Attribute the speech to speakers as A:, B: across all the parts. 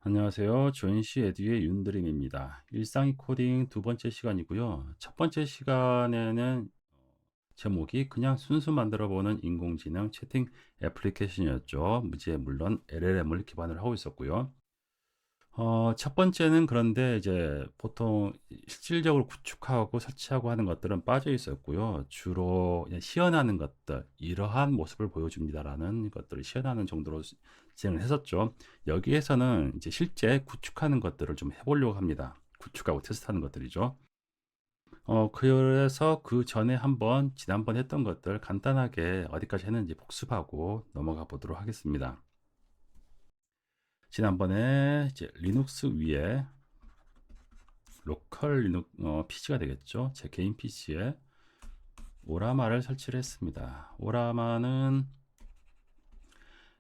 A: 안녕하세요. 조인시 에듀의 윤드림입니다. 일상이 코딩 두 번째 시간이고요. 첫 번째 시간에는 제목이 그냥 순수 만들어보는 인공지능 채팅 애플리케이션이었죠. 이제 물론 LLM을 기반으로 하고 있었고요. 첫 번째는 그런데 이제 보통 실질적으로 구축하고 설치하고 하는 것들은 빠져 있었고요. 주로 그냥 시연하는 것들, 이러한 모습을 보여줍니다라는 것들을 시연하는 정도로 진행을 했었죠. 여기에서는 이제 실제 구축하는 것들을 좀 해보려고 합니다. 구축하고 테스트하는 것들이죠. 그래서 그 전에 한번 지난번 했던 것들 간단하게 어디까지 했는지 복습하고 넘어가 보도록 하겠습니다. 지난번에 이제 리눅스 위에 로컬 PC가 되겠죠. 제 개인 PC에 오라마를 설치를 했습니다. 오라마는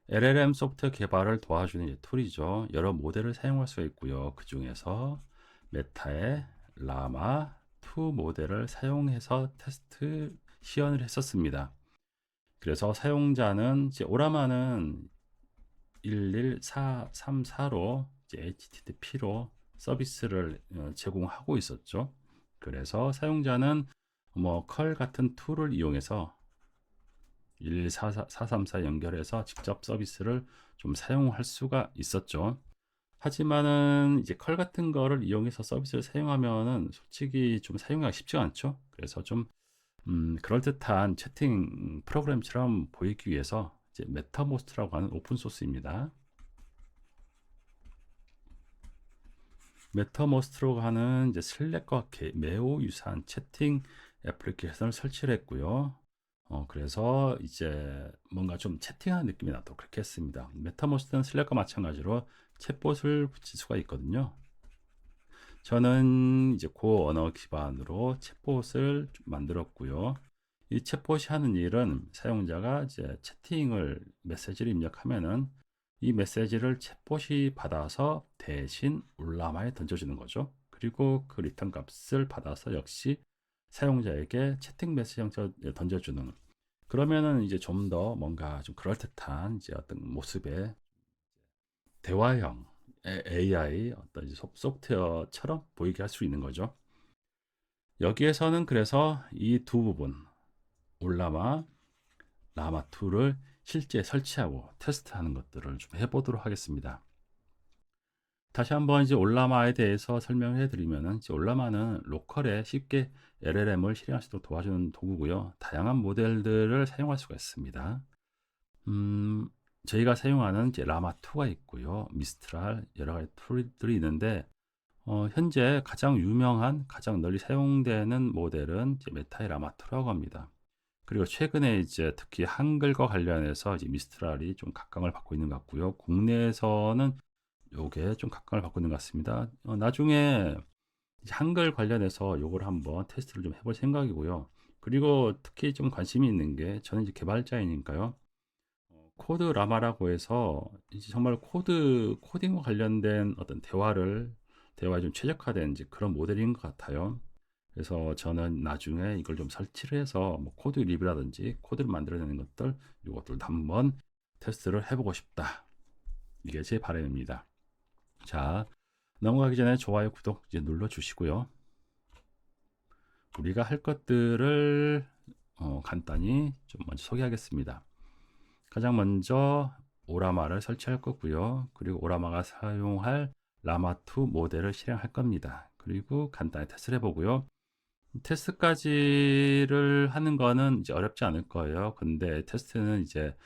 A: LLM 소프트웨어 개발을 도와주는 툴이죠. 여러 모델을 사용할 수가 있고요. 그 중에서 메타의 라마 2 모델을 사용해서 테스트 시연을 했었습니다. 그래서 사용자는 이제 오라마는 11434로 HTTP로 서비스를 제공하고 있었죠. 그래서 사용자는 뭐 컬 같은 툴을 이용해서 11434 연결해서 직접 서비스를 좀 사용할 수가 있었죠. 하지만은 이제 컬 같은 거를 이용해서 서비스를 사용하면은 솔직히 좀 사용하기 쉽지가 않죠. 그래서 좀 그럴듯한 채팅 프로그램처럼 보이기 위해서 이제 메타모스트라고 하는 오픈 소스입니다. 메타모스트로 하는 이제 슬랙과 매우 유사한 채팅 애플리케이션을 설치를 했고요. 그래서 이제 뭔가 좀 채팅하는 느낌이 나도록 그렇게 했습니다. 메타모스트는 슬랙과 마찬가지로 챗봇을 붙일 수가 있거든요. 저는 이제 고 언어 기반으로 챗봇을 만들었고요. 이 챗봇이 하는 일은 사용자가 이제 채팅을 메시지를 입력하면은 이 메시지를 챗봇이 받아서 대신 울라마에 던져주는 거죠. 그리고 그 리턴 값을 받아서 역시 사용자에게 채팅 메시지 형태로 던져주는, 그러면은 이제 좀 더 뭔가 좀 그럴듯한 이제 어떤 모습의 대화형 AI 어떤 이제 소프트웨어처럼 보이게 할 수 있는 거죠. 여기에서는 그래서 이 두 부분, 올라마 라마2를 실제 설치하고 테스트하는 것들을 좀 해보도록 하겠습니다. 다시 한번 이제 올라마에 대해서 설명해 드리면은, 이제 올라마는 로컬에 쉽게 LLM을 실행할 수 있도록 도와주는 도구고요. 다양한 모델들을 사용할 수가 있습니다. 음, 저희가 사용하는 이제 라마2가 있고요. 미스트랄 여러 가지 툴들이 있는데, 현재 가장 유명한, 가장 널리 사용되는 모델은 이제 메타의 라마2라고 합니다. 그리고 최근에 이제 특히 한글과 관련해서 이제 미스트랄이 좀 각광을 받고 있는 것 같고요. 국내에서는 요게 좀 각광을 받고 있는 것 같습니다. 나중에 이제 한글 관련해서 요걸 한번 테스트를 좀 해볼 생각이고요. 그리고 특히 좀 관심이 있는 게, 저는 이제 개발자이니까요. 코드 라마라고 해서 이제 정말 코딩과 관련된 어떤 대화에 좀 최적화된 이제 그런 모델인 것 같아요. 그래서 저는 나중에 이걸 좀 설치를 해서 뭐 코드 리뷰라든지 코드를 만들어내는 것들, 이것들도 한번 테스트를 해보고 싶다. 이게 제 바람입니다. 자, 넘어가기 전에 좋아요, 구독 이제 눌러 주시고요. 우리가 할 것들을 간단히 좀 먼저 소개하겠습니다. 가장 먼저 오라마를 설치할 거고요. 그리고 오라마가 사용할 라마2 모델을 실행할 겁니다. 그리고 간단히 테스트를 해보고요. 테스트까지를 하는 거는 이제 어렵지 않을 거예요. 근데 테스트는 이제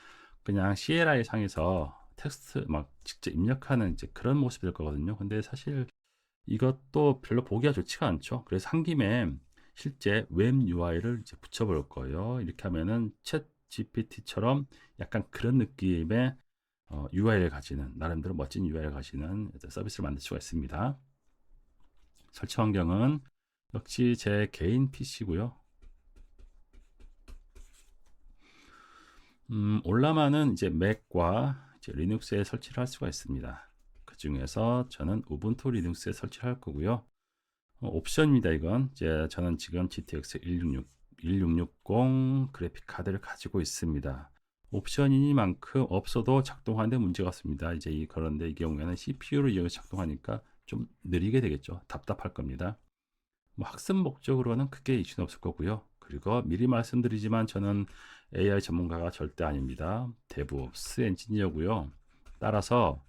A: 그냥 CLI 상에서 텍스트 막 직접 입력하는 이제 그런 모습이 될 거거든요. 근데 사실 이것도 별로 보기가 좋지가 않죠. 그래서 한 김에 실제 웹 UI를 이제 붙여볼 거예요. 이렇게 하면은 챗 GPT처럼 약간 그런 느낌의 UI를 가지는, 나름대로 멋진 UI를 가지는 서비스를 만들 수가 있습니다. 설치 환경은 역시 제 개인 PC고요. 올라마는 이제 맥과 이제 리눅스에 설치를 할 수가 있습니다. 그 중에서 저는 우분투 리눅스에 설치를 할 거고요. 옵션입니다. 이건 이제 저는 지금 GTX 166 1660 그래픽 카드를 가지고 있습니다. 옵션이니만큼 없어도 작동하는데 문제가 없습니다. 이제 그런데 이 경우에는 CPU를 이용해서 작동하니까 좀 느리게 되겠죠. 답답할 겁니다. 뭐 학습 목적으로는 크게 이슈는 없을 거고요. 그리고 미리 말씀드리지만 저는 AI 전문가가 절대 아닙니다. 데브옵스 엔지니어고요. 따라서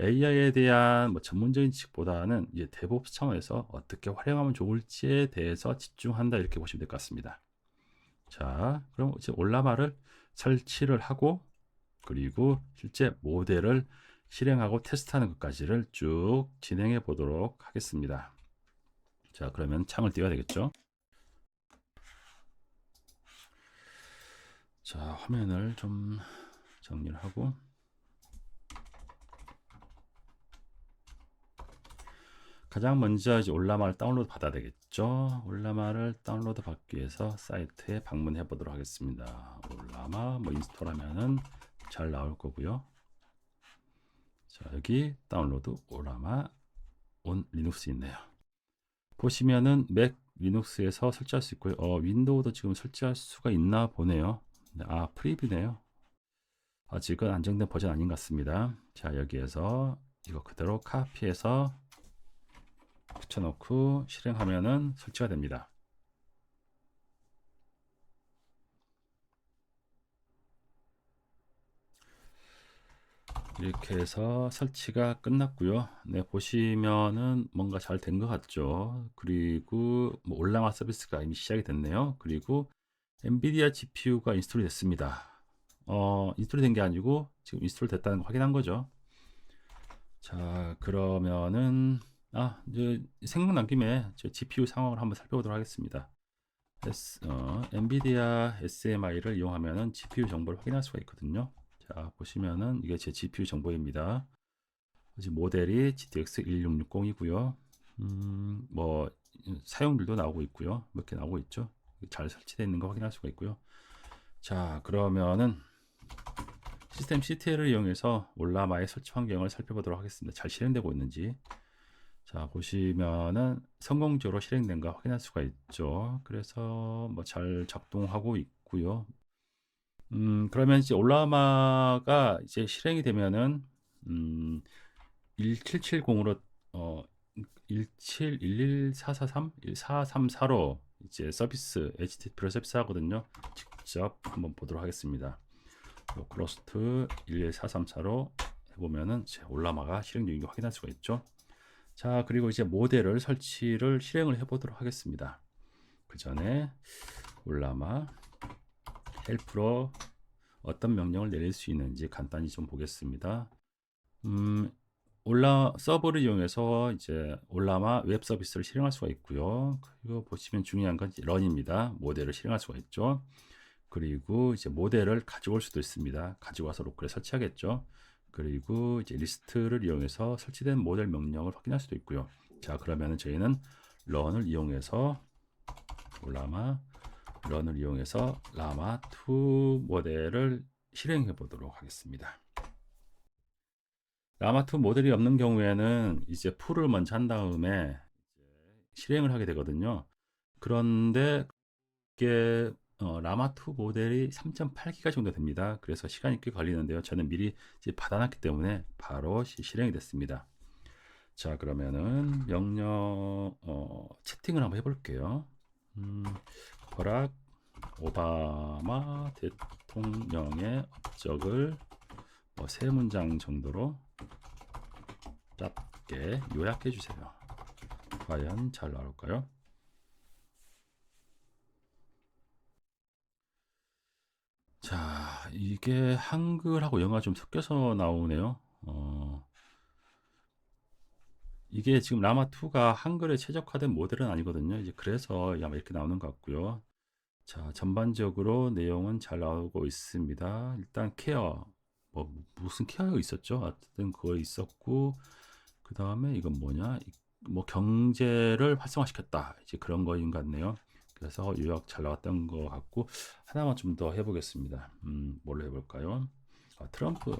A: AI에 대한 뭐 전문적인 지식보다는 이제 데브옵스 차원에서 어떻게 활용하면 좋을지에 대해서 집중한다 이렇게 보시면 될 것 같습니다. 자, 그럼 이제 올라마를 설치를 하고 그리고 실제 모델을 실행하고 테스트하는 것까지를 쭉 진행해 보도록 하겠습니다. 자, 그러면 창을 띄워야 되겠죠. 자, 화면을 좀 정리를 하고 가장 먼저 이제 올라마를 다운로드 받아야 되겠죠. 올라마를 다운로드 받기 위해서 사이트에 방문해 보도록 하겠습니다. 올라마 뭐 인스톨하면은 잘 나올 거고요. 자, 여기 다운로드 올라마 온 리눅스 있네요. 보시면은 맥 리눅스에서 설치할 수 있고요. 윈도우도 지금 설치할 수가 있나 보네요. 아, 프리뷰네요. 아직은 안정된 버전 아닌 것 같습니다. 자, 여기에서 이거 그대로 카피해서 붙여놓고 실행하면은 설치가 됩니다. 이렇게 해서 설치가 끝났고요. 네, 보시면은 뭔가 잘 된 것 같죠. 그리고 뭐 올라마 서비스가 이미 시작이 됐네요. 그리고 엔비디아 GPU가 인스톨이 됐습니다. 인스톨이 된 게 아니고 지금 인스톨 됐다는 거 확인한 거죠. 자, 그러면은 이제 생각난 김에 저 GPU 상황을 한번 살펴보도록 하겠습니다. 엔비디아 SMI를 이용하면은 GPU 정보를 확인할 수가 있거든요. 자, 보시면은 이게 제 GPU 정보입니다. 지금 모델이 GTX 1660이고요. 뭐 사용률도 나오고 있고요. 몇 개 나오고 있죠. 잘 설치되어 있는 거 확인할 수가 있고요. 자, 그러면은 시스템 CTL을 이용해서 올라마의 설치 환경을 살펴보도록 하겠습니다. 잘 실행되고 있는지. 자, 보시면은 성공적으로 실행된 거 확인할 수가 있죠. 그래서 뭐 잘 작동하고 있고요. 그러면 이제 올라마가 이제 실행이 되면은 1770으로 1711443 1434로 이제 서비스 HTTP로 서비스 하거든요. 직접 한번 보도록 하겠습니다. 로컬호스트 11434로 해보면은 이제 올라마가 실행 중인 거 확인할 수가 있죠. 자, 그리고 이제 모델을 설치를 실행을 해보도록 하겠습니다. 그 전에 올라마 헬프로 어떤 명령을 내릴 수 있는지 간단히 좀 보겠습니다. 서버를 이용해서 이제 올라마 웹 서비스를 실행할 수가 있고요. 그리고 보시면 중요한 건 런입니다. 모델을 실행할 수가 있죠. 그리고 이제 모델을 가져올 수도 있습니다. 가지고 와서 로컬에 설치하겠죠. 그리고 이제 리스트를 이용해서 설치된 모델 명령을 확인할 수도 있고요. 자, 그러면은 저희는 런을 이용해서 올라마 런을 이용해서 라마2 모델을 실행해 보도록 하겠습니다. 라마2 모델이 없는 경우에는 이제 풀을 먼저 한 다음에 실행을 하게 되거든요. 그런데 이게 라마2 모델이 3.8기가 정도 됩니다. 그래서 시간이 꽤 걸리는데요. 저는 미리 이제 받아놨기 때문에 바로 실행이 됐습니다. 자, 그러면은 명령 채팅을 한번 해볼게요. 버락 오바마 대통령의 업적을 뭐 세 문장 정도로 짧게 요약해 주세요. 과연 잘 나올까요? 자, 이게 한글하고 영어 좀 섞여서 나오네요. 이게 지금 라마2가 한글에 최적화된 모델은 아니거든요. 이제 그래서 아마 이렇게 나오는 것 같고요. 자, 전반적으로 내용은 잘 나오고 있습니다. 일단 케어, 뭐 무슨 케어가 있었죠? 어쨌든 그거 있었고, 그 다음에 이건 뭐냐? 뭐 경제를 활성화시켰다. 이제 그런 거인 것 같네요. 그래서 요약 잘 나왔던 것 같고 하나만 좀 더 해보겠습니다. 뭘로 해볼까요? 트럼프.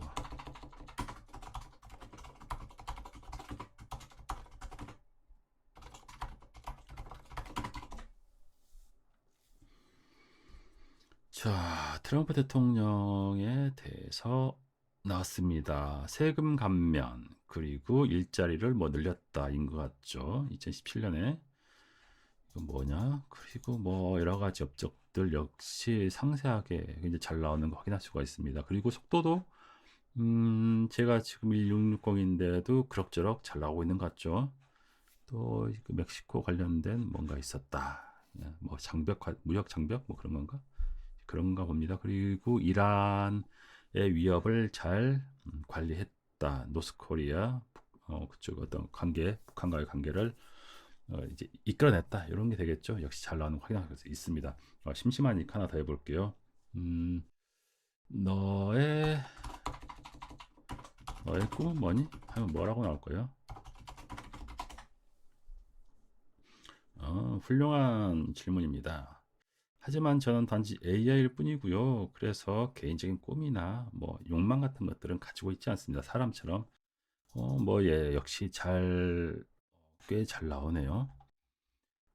A: 자, 트럼프 대통령에 대해서 나왔습니다. 세금 감면 그리고 일자리를 뭐 늘렸다인 것 같죠. 2017년에 이건 뭐냐? 그리고 뭐 여러 가지 업적들 역시 상세하게 굉장히 잘 나오는 거 확인할 수가 있습니다. 그리고 속도도 제가 지금 1660인데도 그럭저럭 잘 나오고 있는 것 같죠. 또 그 멕시코 관련된 뭔가 있었다. 예, 뭐 장벽 무역 장벽 뭐 그런 건가? 그런가 봅니다. 그리고 이란의 위협을 잘 관리했다. 노스코리아 그쪽 어떤 관계, 북한과의 관계를 이제 이끌어냈다. 이런 게 되겠죠. 역시 잘 나오는 거 확인할 수 있습니다. 심심하니까 하나 더 해볼게요. 음, 너의 꿈은 뭐니? 하면 뭐라고 나올 거예요? 훌륭한 질문입니다. 하지만 저는 단지 AI일 뿐이고요. 그래서 개인적인 꿈이나 뭐 욕망 같은 것들은 가지고 있지 않습니다. 사람처럼. 예, 역시 꽤 잘 나오네요.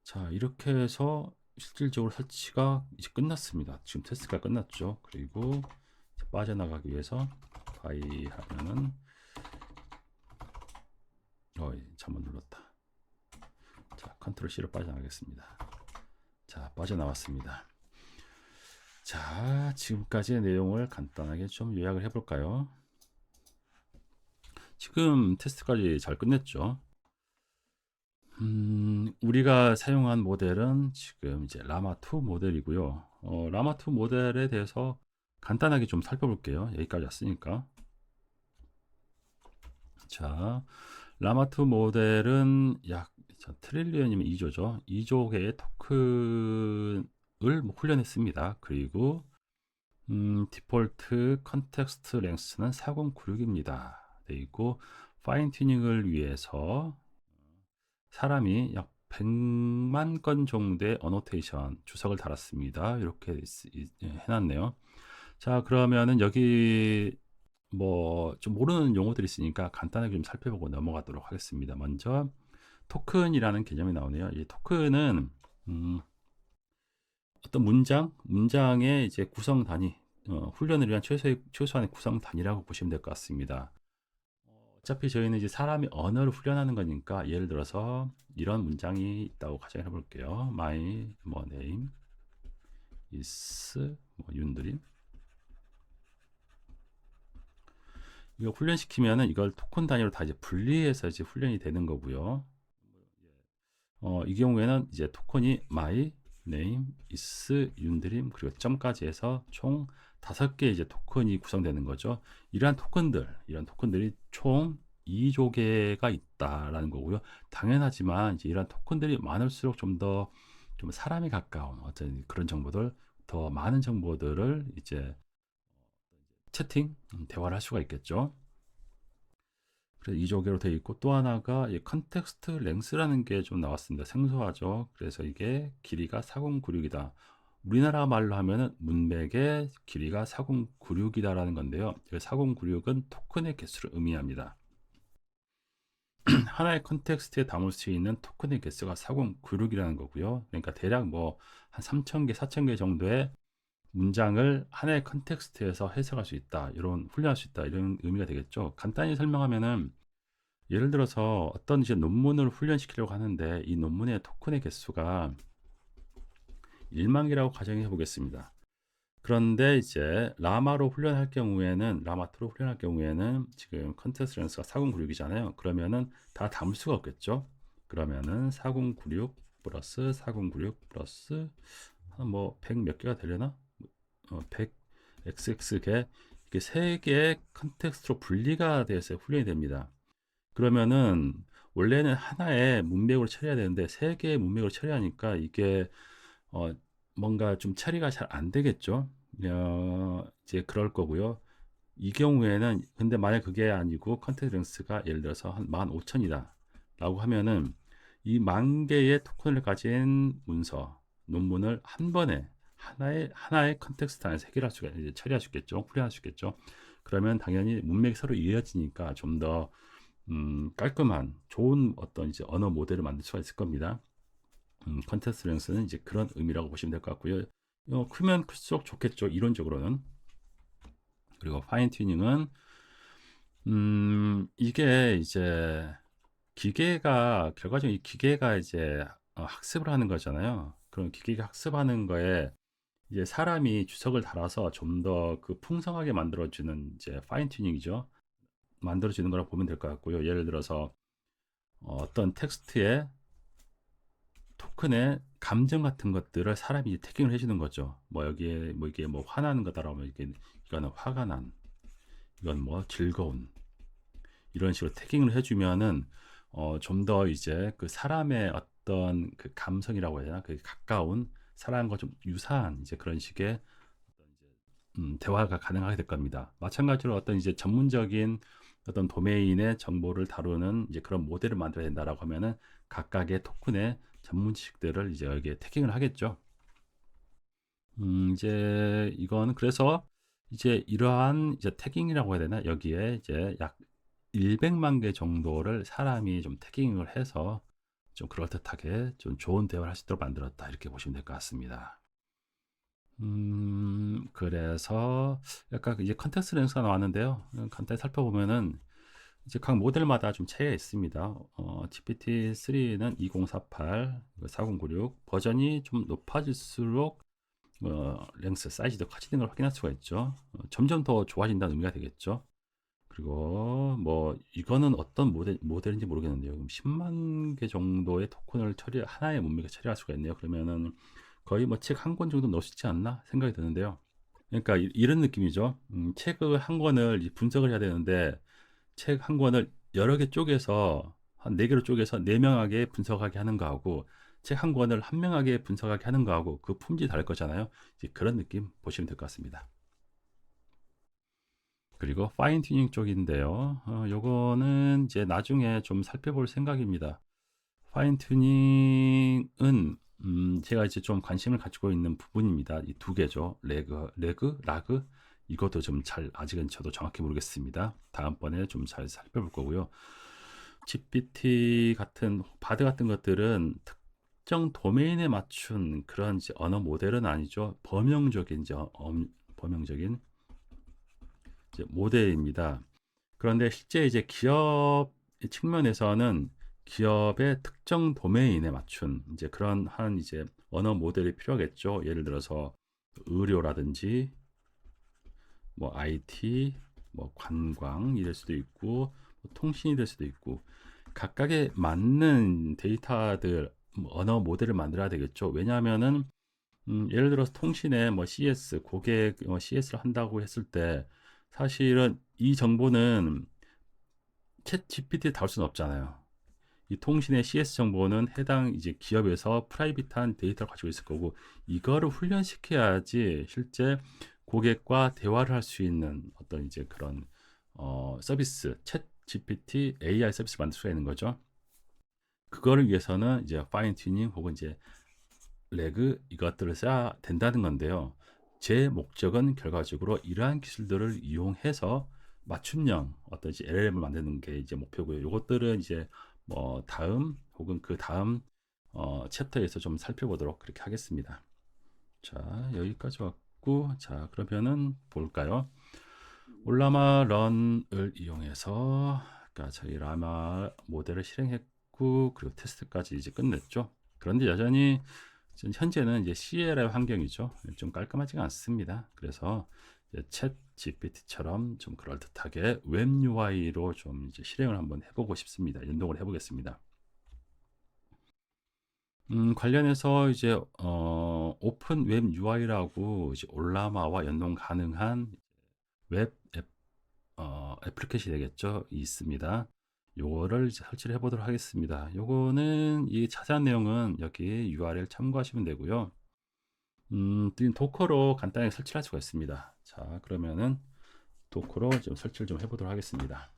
A: 자, 이렇게 해서 실질적으로 설치가 이제 끝났습니다. 지금 테스트가 끝났죠. 그리고 빠져나가기 위해서 바이 하면은 잘못 눌렀다. 자, 컨트롤 C로 빠져나가겠습니다. 자, 빠져나왔습니다. 자, 지금까지의 내용을 간단하게 좀 요약을 해볼까요? 지금 테스트까지 잘 끝냈죠. 우리가 사용한 모델은 지금 이제 라마2 모델이고요. 라마2 모델에 대해서 간단하게 좀 살펴볼게요. 여기까지 왔으니까. 자, 라마2 모델은 약 트릴리언이면 2조죠. 2조 개의 토큰을 뭐 훈련했습니다. 그리고 디폴트 컨텍스트 랭스는 4096입니다. 그리고 파인 튜닝을 위해서 사람이 약 100만 건 정도의 어노테이션 주석을 달았습니다. 이렇게 해놨네요. 자, 그러면은 여기 뭐 좀 모르는 용어들이 있으니까 간단하게 좀 살펴보고 넘어가도록 하겠습니다. 먼저 토큰이라는 개념이 나오네요. 이 토큰은 어떤 문장의 이제 구성 단위, 훈련을 위한 최소한의 구성 단위라고 보시면 될 것 같습니다. 어차피 저희는 이제 사람이 언어를 훈련하는 거니까 예를 들어서 이런 문장이 있다고 가정해 볼게요. My name is 윤드림. 이거 훈련시키면은 이걸 토큰 단위로 다 이제 분리해서 이제 훈련이 되는 거고요. 이 경우에는 이제 토큰이 my name is 윤드림 그리고 점까지 해서 총 5개 이제 토큰이 구성되는 거죠. 이런 토큰들이 총 2조 개가 있다라는 거고요. 당연하지만 이제 이런 토큰들이 많을수록 좀 더 좀 사람에 가까운 어떤 그런 정보들, 더 많은 정보들을 이제 대화를 할 수가 있겠죠. 그래서 2조 개로 되어 있고 또 하나가 이 컨텍스트 랭스라는 게 좀 나왔습니다. 생소하죠. 그래서 이게 길이가 4096이다. 우리나라 말로 하면은 문맥의 길이가 4096이다라는 건데요. 4096은 토큰의 개수를 의미합니다. 하나의 컨텍스트에 담을 수 있는 토큰의 개수가 4096이라는 거고요. 그러니까 대략 뭐 한 3000개, 4000개 정도의 문장을 하나의 컨텍스트에서 해석할 수 있다. 이런 훈련할 수 있다. 이런 의미가 되겠죠. 간단히 설명하면은 예를 들어서 어떤 이제 논문을 훈련시키려고 하는데 이 논문의 토큰의 개수가 1만 개라고 가정해 보겠습니다. 그런데 이제 라마로 훈련할 경우에는 라마2로 훈련할 경우에는 지금 컨텍스트 랭스가 4096이잖아요. 그러면은 다 담을 수가 없겠죠. 그러면은 4096 플러스 4096 플러스 뭐 100 몇 개가 되려나? 100 xx 이게 3개의 컨텍스트로 분리가 돼서 훈련이 됩니다. 그러면은 원래는 하나의 문맥으로 처리해야 되는데 3개의 문맥으로 처리하니까 이게 뭔가 좀 처리가 잘 안 되겠죠. 이제 그럴 거고요. 이 경우에는 근데 만약 그게 아니고 컨텍스트 랭스가 예를 들어서 한 15,000이다 라고 하면은 이 10,000개의 토큰을 가진 논문을 한 번에 하나의 컨텍스트 안에서 해결할 수가 이제 처리할 수 있겠죠. 풀이할 수 있겠죠. 그러면 당연히 문맥이 서로 이어지니까 좀 더 깔끔한 좋은 어떤 이제 언어 모델을 만들 수가 있을 겁니다. 컨텍스트 랭스는 이제 그런 의미라고 보시면 될 것 같고요. 크면 클수록 좋겠죠, 이론적으로는. 그리고 파인 튜닝은 이게 이제 기계가 결과적으로 이 기계가 이제 학습을 하는 거잖아요. 그럼 기계가 학습하는 거에 이제 사람이 주석을 달아서 좀 더 그 풍성하게 만들어주는 이제 파인 튜닝이죠. 만들어지는 거라 보면 될 것 같고요. 예를 들어서 어떤 텍스트에 토큰의 감정 같은 것들을 사람이 태깅을 해주는 거죠. 뭐 여기에 뭐 이게 뭐 화나는 거다라면 이게 이거는 화가 난, 이건 뭐 즐거운, 이런 식으로 태깅을 해주면은 좀 더 이제 그 사람의 어떤 그 감성이라고 해야 되나, 그 가까운 사람과 좀 유사한 이제 그런 식의 대화가 가능하게 될 겁니다. 마찬가지로 어떤 이제 전문적인 어떤 도메인의 정보를 다루는 이제 그런 모델을 만들어야 된다라고 하면은 각각의 토큰의 전문 지식들을 이제 여기에 태깅을 하겠죠. 이제 이거는 그래서 이제 이러한 이제 태깅이라고 해야 되나, 여기에 이제 약 100만 개 정도를 사람이 좀 태깅을 해서 좀 그럴듯하게 좀 좋은 대화를 할 수 있도록 만들었다, 이렇게 보시면 될 것 같습니다. 그래서 약간 이제 컨텍스트 렌스가 나왔는데요. 간단히 살펴보면은 이제 각 모델마다 좀 차이가 있습니다. GPT-3는 2048, 4096 버전이 좀 높아질수록 랭스 사이즈도 커지는 걸 확인할 수가 있죠. 점점 더 좋아진다는 의미가 되겠죠. 그리고 뭐 이거는 어떤 모델인지 모르겠는데요. 10만 개 정도의 토큰을 하나의 문맥에 처리할 수가 있네요. 그러면은 거의 뭐 책 한 권 정도 넣을 수 있지 않나 생각이 드는데요. 그러니까 이런 느낌이죠. 책을 한 권을 분석을 해야 되는데 책 한 권을 여러 개 쪼개서 한 4개로 쪼개서 4명하게 분석하게 하는 거하고 책 한 권을 한 명하게 분석하게 하는 거하고 그 품질이 다를 거잖아요. 이제 그런 느낌 보시면 될 것 같습니다. 그리고 파인 튜닝 쪽인데요. 요거는 이제 나중에 좀 살펴볼 생각입니다. 파인 튜닝은 제가 이제 좀 관심을 가지고 있는 부분입니다. 이 두 개죠. 라그 이것도 좀 잘 아직은 저도 정확히 모르겠습니다. 다음번에 좀 잘 살펴볼 거고요. GPT 같은 바드 같은 것들은 특정 도메인에 맞춘 그런 이제 언어 모델은 아니죠. 범용적인 범용적인 이제 모델입니다. 그런데 실제 이제 기업 측면에서는 기업의 특정 도메인에 맞춘 이제 그런 한 이제 언어 모델이 필요하겠죠. 예를 들어서 의료라든지 뭐 IT, 뭐 관광이 될 수도 있고 뭐 통신이 될 수도 있고 각각에 맞는 데이터들 언어 모델을 만들어야 되겠죠. 왜냐하면은 예를 들어서 통신에 뭐 CS 고객 CS를 한다고 했을 때 사실은 이 정보는 챗 GPT에 다룰 수는 없잖아요. 이 통신의 CS 정보는 해당 이제 기업에서 프라이빗한 데이터를 가지고 있을 거고 이거를 훈련시켜야지 실제 고객과 대화를 할 수 있는 어떤 이제 그런 서비스 챗 GPT AI 서비스를 만들 수가 있는 거죠. 그거를 위해서는 이제 파인 튜닝 혹은 이제 레그 이것들을 써야 된다는 건데요. 제 목적은 결과적으로 이러한 기술들을 이용해서 맞춤형 어떤 이제 LLM을 만드는 게 이제 목표고요. 이것들은 이제 뭐 다음 혹은 그 다음 챕터에서 좀 살펴보도록 그렇게 하겠습니다. 자, 여기까지 왔고, 자, 그러면은 볼까요? 올라마 런을 이용해서 그러니까 저희 라마 모델을 실행했고 그리고 테스트까지 이제 끝냈죠. 그런데 여전히 현재는 이제 CLI 환경이죠. 좀 깔끔하지가 않습니다. 그래서 챗 GPT처럼 좀 그럴듯하게 웹 UI로 좀 이제 실행을 한번 해보고 싶습니다. 연동을 해보겠습니다. 관련해서 이제 오픈 웹 UI라고 이제 올라마와 연동 가능한 웹 애플리케이션이 되겠죠. 있습니다. 요거를 이제 설치를 해보도록 하겠습니다. 요거는 이 자세한 내용은 여기 URL 참고하시면 되고요. 도커로 간단하게 설치할 수가 있습니다. 자, 그러면은 도커로 좀 설치를 좀 해보도록 하겠습니다.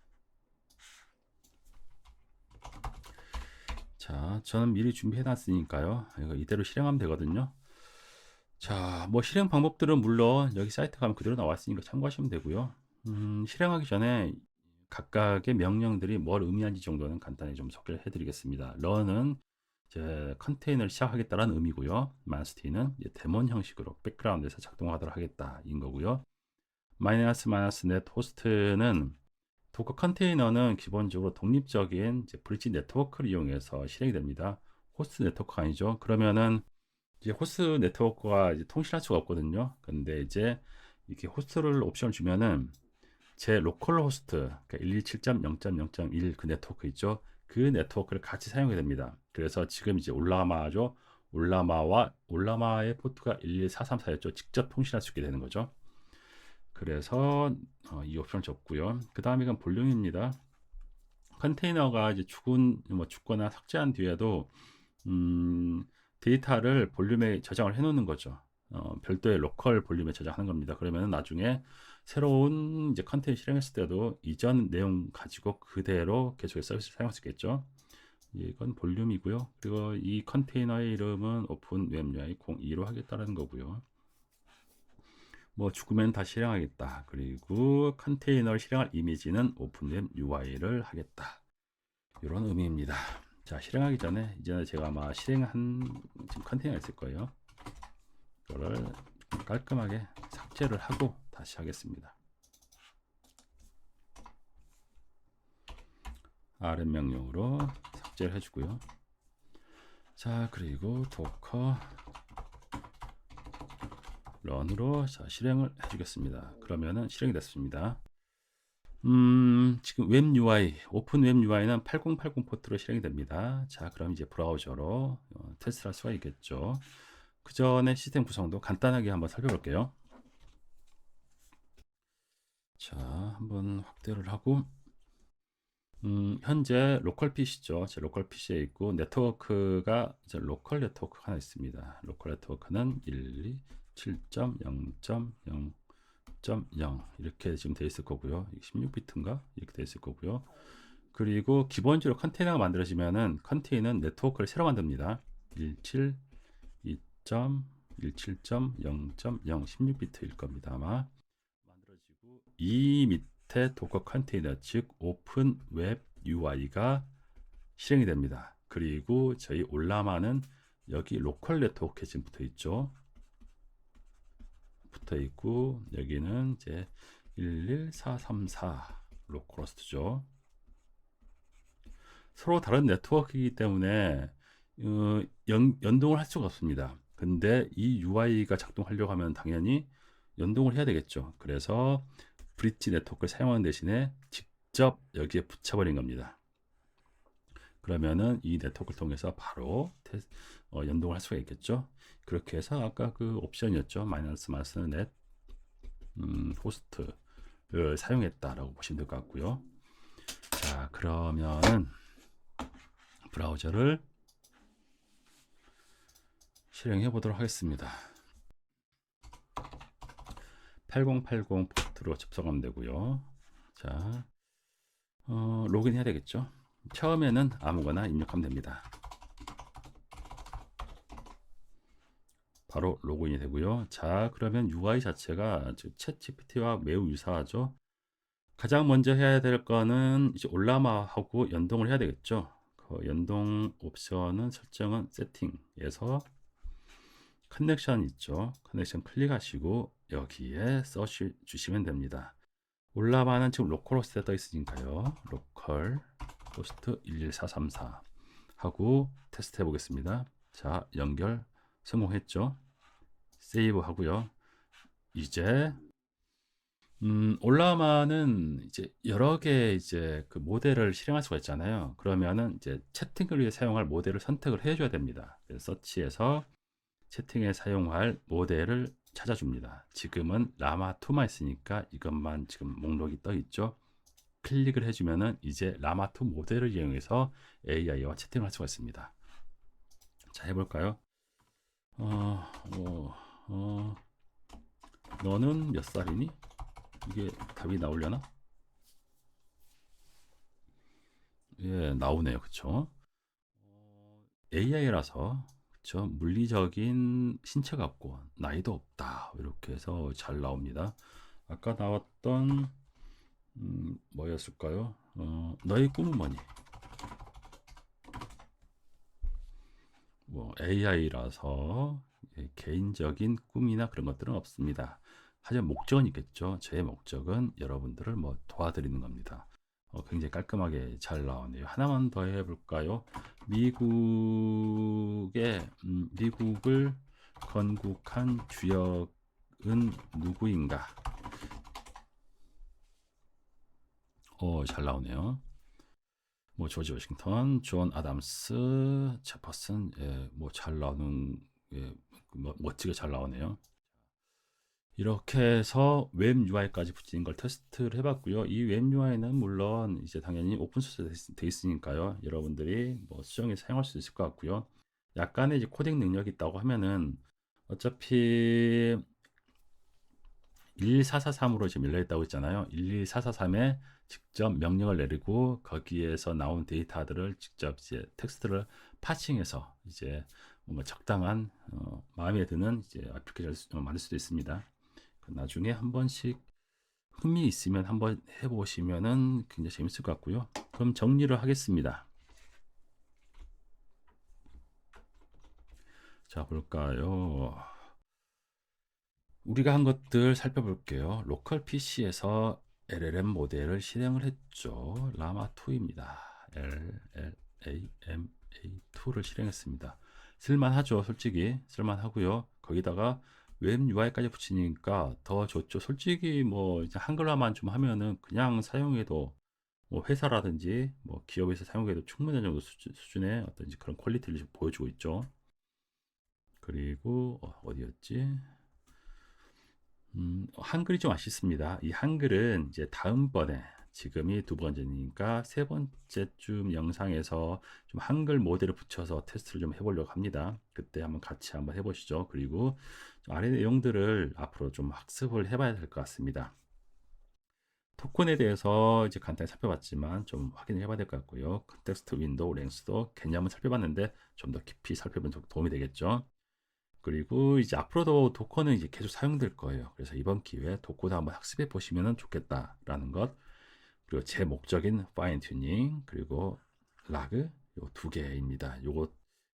A: 자, 저는 미리 준비해 놨으니까요. 이거 이대로 실행하면 되거든요. 자, 뭐 실행 방법들은 물론 여기 사이트 가면 그대로 나왔으니까 참고하시면 되고요. 실행하기 전에 각각의 명령들이 뭘 의미하는지 정도는 간단히 좀 소개를 해드리겠습니다. run은 이제 컨테이너를 시작하겠다라는 의미고요. 마이너스-t는 이제 데몬 형식으로 백그라운드에서 작동하도록 하겠다인 거고요. 마이너스 넷 호스트는 도커 컨테이너는 기본적으로 독립적인 이제 브릿지 네트워크를 이용해서 실행이 됩니다. 호스트 네트워크가 아니죠. 그러면은 이제 호스트 네트워크가 이제 통신할 수가 없거든요. 근데 이제 이렇게 호스트를 옵션을 주면은 제 로컬 호스트, 그러니까 127.0.0.1 그 네트워크 있죠. 그 네트워크를 같이 사용하게 됩니다. 그래서 지금 이제 올라마죠. 올라마의 포트가 11434였죠. 직접 통신할 수 있게 되는 거죠. 그래서 이 옵션을 줬고요. 그 다음에 이건 볼륨입니다. 컨테이너가 이제 죽거나 삭제한 뒤에도 데이터를 볼륨에 저장을 해 놓는 거죠. 별도의 로컬 볼륨에 저장하는 겁니다. 그러면 나중에 새로운 이제 컨텐츠 실행했을 때도 이전 내용 가지고 그대로 계속해서 서비스를 사용할 수 있겠죠. 이건 볼륨이고요. 그리고 이 컨테이너의 이름은 오픈 웹 UI 02로 하겠다는 거고요. 뭐 죽으면 다 실행하겠다. 그리고 컨테이너를 실행할 이미지는 오픈웹 UI를 하겠다. 이런 의미입니다. 자, 실행하기 전에 이전에 제가 아마 실행한 지금 컨테이너가 있을 거예요. 이거를 깔끔하게 삭제를 하고 다시 하겠습니다. RM 명령으로 삭제를 해주고요. 자, 그리고 도커 런으로 자, 실행을 해주겠습니다. 그러면은 실행이 됐습니다. 지금 웹 UI, 오픈 웹 UI는 8080 포트로 실행이 됩니다. 자, 그럼 이제 브라우저로 테스트할 수가 있겠죠. 그 전에 시스템 구성도 간단하게 한번 살펴볼게요. 자, 한번 확대를 하고, 현재 로컬 PC죠. 제 로컬 PC에 있고, 네트워크가 이제 로컬 네트워크가 하나 있습니다. 로컬 네트워크는 127.0.0 0 이렇게 지금 돼 있을 거고요. 16비트인가 이렇게 돼 있을 거고요. 그리고 기본적으로 컨테이너가 만들어지면은 컨테이너 네트워크를 새로 만듭니다. 172.17.0.0 16비트일 겁니다. 아마 만들어지고 이 밑에 도커 컨테이너 즉 오픈 웹 UI가 실행이 됩니다. 그리고 저희 올라마는 여기 로컬 네트워크에 지금 붙어 있죠. 붙어 있고 여기는 이제 11434 로컬호스트죠. 서로 다른 네트워크이기 때문에 연동을 할 수가 없습니다. 근데 이 UI가 작동하려고 하면 당연히 연동을 해야 되겠죠. 그래서 브릿지 네트워크를 사용하는 대신에 직접 여기에 붙여버린 겁니다. 그러면은 이 네트워크를 통해서 바로 연동을 할 수가 있겠죠. 그렇게 해서 아까 그 옵션이었죠. 마이너스 넷 호스트를 사용했다라고 보시면 될 것 같고요. 자, 그러면은 브라우저를 실행해 보도록 하겠습니다. 8080 포트로 접속하면 되고요. 자, 로그인 해야 되겠죠. 처음에는 아무거나 입력하면 됩니다. 바로 로그인이 되고요. 자, 그러면 UI 자체가 챗 GPT와 매우 유사하죠. 가장 먼저 해야 될 거는 이제 올라마하고 연동을 해야 되겠죠. 그 연동 옵션은 설정은 세팅에서 커넥션 있죠. 커넥션 클릭하시고 여기에 써 주시면 됩니다. 올라마는 지금 로컬 호스트에 떠 있으니까요. 로컬 호스트 11434 하고 테스트 해 보겠습니다. 자, 연결 성공했죠. 세이브 하고요. 이제 올라마는 이제 여러 개 이제 그 모델을 실행할 수가 있잖아요. 그러면은 이제 채팅을 위해 사용할 모델을 선택을 해줘야 됩니다. 그래서 서치에서 채팅에 사용할 모델을 찾아줍니다. 지금은 라마2만 있으니까 이것만 지금 목록이 떠 있죠. 클릭을 해주면은 이제 라마2 모델을 이용해서 AI와 채팅을 할 수가 있습니다. 자, 해볼까요? 너는 몇 살이니? 이게 답이 나오려나? 예, 나오네요. 그쵸? AI라서 그쵸? 물리적인 신체가 없고 나이도 없다. 이렇게 해서 잘 나옵니다. 아까 나왔던 뭐였을까요? 너의 꿈은 뭐니? AI라서 개인적인 꿈이나 그런 것들은 없습니다. 하지만 목적은 있겠죠. 제 목적은 여러분들을 뭐 도와드리는 겁니다. 굉장히 깔끔하게 잘 나오네요. 하나만 더 해볼까요? 미국을 건국한 주역은 누구인가? 잘 나오네요. 뭐 조지 워싱턴, 존 아담스, 제퍼슨, 뭐 잘 나오는, 뭐 멋지게 잘 나오네요. 이렇게 해서 웹 UI까지 붙이는 걸 테스트를 해봤고요. 이 웹 UI는 물론 이제 당연히 오픈소스 돼 있으니까요. 여러분들이 뭐 수정해 사용할 수 있을 것 같고요. 약간의 이제 코딩 능력이 있다고 하면은 어차피 11443으로 지금 열려 있다고 했잖아요. 11443에 직접 명령을 내리고 거기에서 나온 데이터들을 직접 이제 텍스트를 파칭해서 이제 뭔가 적당한 마음에 드는 이제 애플리케이션을 만들 수도 있습니다. 나중에 한 번씩 흥미 있으면 한번 해보시면은 굉장히 재밌을 것 같고요. 그럼 정리를 하겠습니다. 자, 볼까요? 우리가 한 것들 살펴볼게요. 로컬 PC에서 LLM 모델을 실행을 했죠. 라마2입니다. LLAMA2를 실행했습니다. 쓸만하죠. 솔직히 쓸만하고요. 거기다가 웹 UI까지 붙이니까 더 좋죠. 솔직히 뭐 이제 한글화만 좀 하면은 그냥 사용해도 뭐 회사라든지 뭐 기업에서 사용해도 충분한 정도 수준의 어떤 그런 퀄리티를 보여주고 있죠. 그리고 어디였지? 한글이 좀 아쉽습니다. 이 한글은 이제 다음번에 지금이 두 번째니까 세 번째쯤 영상에서 좀 한글 모델을 붙여서 테스트를 좀 해보려고 합니다. 그때 한번 같이 한번 해보시죠. 그리고 아래 내용들을 앞으로 좀 학습을 해봐야 될 것 같습니다. 토큰에 대해서 이제 간단히 살펴봤지만 좀 확인을 해봐야 될 것 같고요. 컨텍스트 윈도우 랭스도 개념을 살펴봤는데 좀 더 깊이 살펴보면 도움이 되겠죠. 그리고 이제 앞으로도 도커는 이제 계속 사용될 거예요. 그래서 이번 기회에 도커도 한번 학습해 보시면 좋겠다라는 것. 그리고 제 목적인 파인 튜닝 그리고 라그 요 두 개입니다.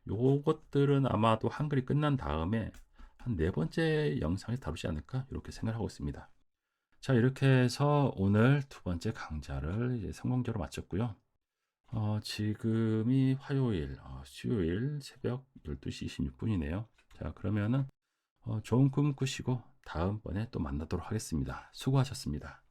A: 요것들은 아마도 한글이 끝난 다음에 한 네 번째 영상에 다루지 않을까 이렇게 생각하고 있습니다. 자, 이렇게 해서 오늘 두 번째 강좌를 이제 성공적으로 마쳤고요. 지금이 화요일, 수요일 새벽 12시 26분이네요. 자, 그러면은 좋은 꿈 꾸시고 다음번에 또 만나도록 하겠습니다. 수고하셨습니다.